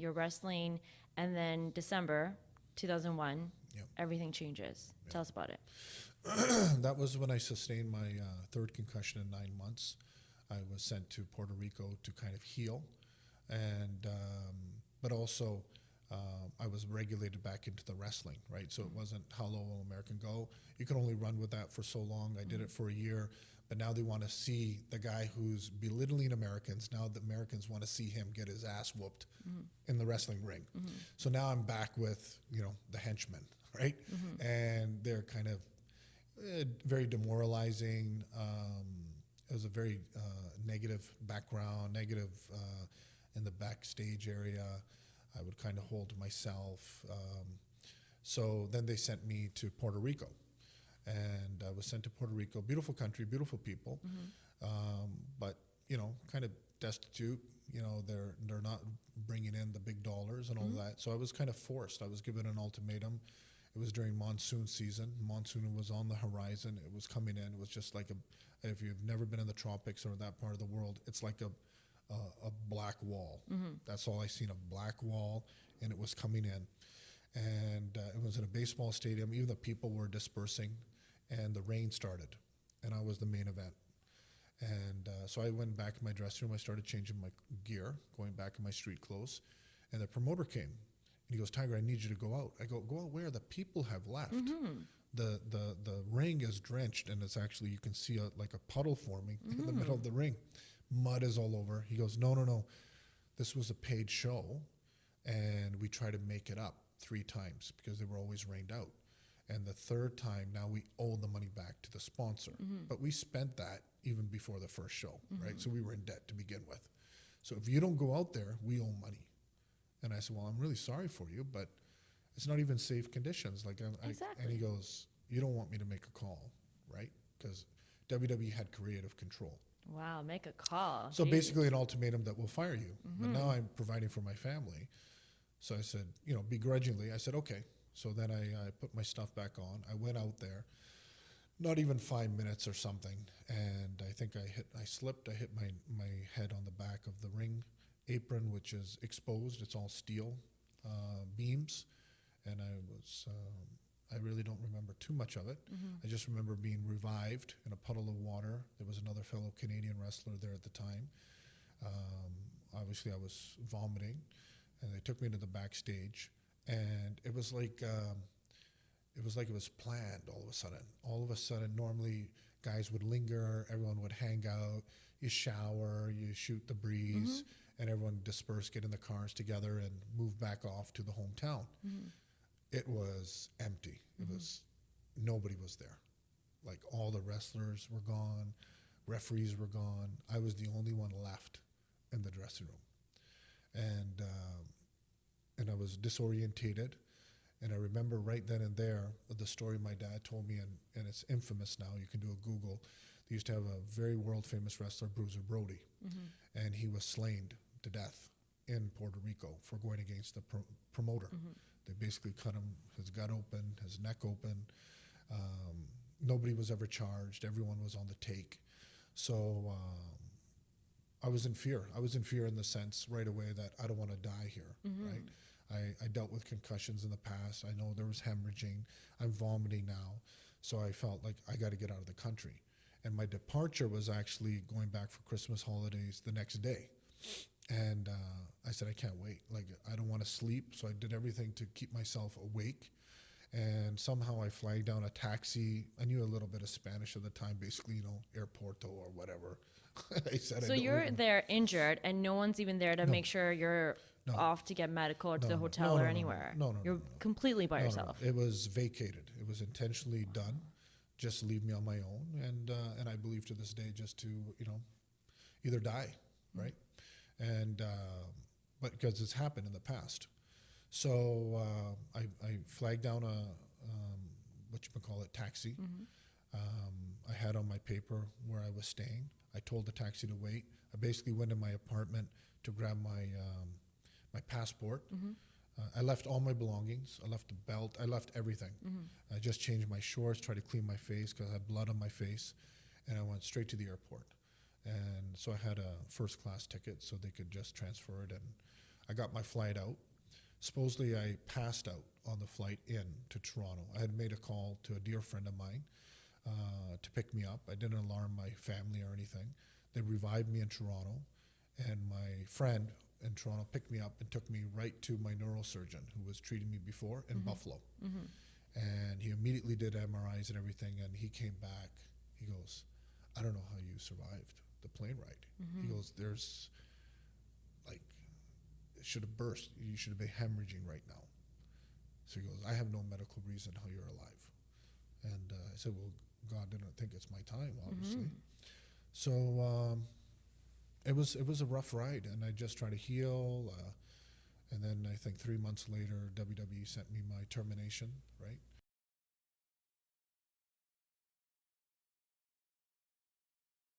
you're wrestling, and then December 2001, Yep. everything changes. Yep. Tell us about it. That was when I sustained my third concussion in 9 months. I was sent to Puerto Rico to kind of heal, and but also I was regulated back into the wrestling, right? So it wasn't how low will American go. You can only run with that for so long. I did it for a year, but now they want to see the guy who's belittling Americans. Now the Americans want to see him get his ass whooped in the wrestling ring. So now I'm back with, the henchmen, right? And they're kind of very demoralizing. It was a very negative background, negative in the backstage area. I would kind of hold myself. So then they sent me to Puerto Rico. And I was sent to Puerto Rico. Beautiful country, beautiful people. But, kind of destitute. They're not bringing in the big dollars and all that. So I was kind of forced. I was given an ultimatum. It was during monsoon season. Monsoon was on the horizon. It was coming in. It was just like if you've never been in the tropics or that part of the world, it's like a black wall. That's all I seen, a black wall, and it was coming in. And it was in a baseball stadium. Even the people were dispersing, and the rain started, and I was the main event. And so I went back in my dressing room. I started changing my gear, going back in my street clothes, and the promoter came. And he goes, Tiger, I need you to go out. I go out where? The people have left. The ring is drenched, and it's actually, you can see like a puddle forming in the middle of the ring. Mud is all over. He goes, no. This was a paid show, and we tried to make it up 3 times because they were always rained out. And the third time, now we owe the money back to the sponsor. But we spent that even before the first show, right? So we were in debt to begin with. So if you don't go out there, we owe money. And I said, well, I'm really sorry for you, but it's not even safe conditions. Exactly. And he goes, you don't want me to make a call, right? Because WWE had creative control. Wow, make a call. So Jeez. basically an ultimatum that will fire you. But now I'm providing for my family. So I said, begrudgingly, I said, okay. So then I put my stuff back on. I went out there, not even 5 minutes or something. And I think I slipped. I hit my head on the back of the ring apron, which is exposed. It's all steel beams. And I really don't remember too much of it. I just remember being revived in a puddle of water. There was another fellow Canadian wrestler there at the time. Obviously, I was vomiting, and they took me to the backstage, and it was like it was planned. All of a sudden, normally guys would linger, everyone would hang out, you shower, you shoot the breeze, and everyone disperse, get in the cars together, and move back off to the hometown. It was empty. It was, nobody was there. Like, all the wrestlers were gone, referees were gone. I was the only one left in the dressing room. And I was disorientated. And I remember right then and there the story my dad told me, and it's infamous now. You can do a Google. They used to have a very world-famous wrestler, Bruiser Brody, and he was slain to death in Puerto Rico for going against the promoter. They basically cut his gut open, his neck open. Nobody was ever charged. Everyone was on the take. So I was in fear. I was in fear in the sense right away that I don't want to die here, right? I dealt with concussions in the past. I know there was hemorrhaging. I'm vomiting now. So I felt like I got to get out of the country. And my departure was actually going back for Christmas holidays the next day. And I said, I can't wait. Like, I don't want to sleep. So I did everything to keep myself awake. And somehow I flagged down a taxi. I knew a little bit of Spanish at the time, basically, airporto or whatever. I said, So you're there injured, and no one's even there to make sure you're off to get medical or to the hotel or anywhere. No. You're completely by yourself. No. It was vacated. It was intentionally done, just to leave me on my own. And I believe to this day just to, either die, right? And but because it's happened in the past. So I flagged down a taxi. I had on my paper where I was staying. I told the taxi to wait. I basically went in my apartment to grab my my passport. I left all my belongings. I left the belt. I left everything. I just changed my shorts, tried to clean my face because I had blood on my face, and I went straight to the airport. And so I had a first-class ticket so they could just transfer it, and I got my flight out. Supposedly, I passed out on the flight in to Toronto. I had made a call to a dear friend of mine to pick me up. I didn't alarm my family or anything. They revived me in Toronto, and my friend in Toronto picked me up and took me right to my neurosurgeon who was treating me before in Buffalo. And he immediately did MRIs and everything, and he came back. He goes, I don't know how you survived the plane ride. He goes, there's like, it should have burst. You should have been hemorrhaging right now. So he goes, I have no medical reason how you're alive. And I said, well, God didn't think it's my time, obviously. So it was a rough ride, and I just tried to heal. And then I think 3 months later, WWE sent me my termination, right?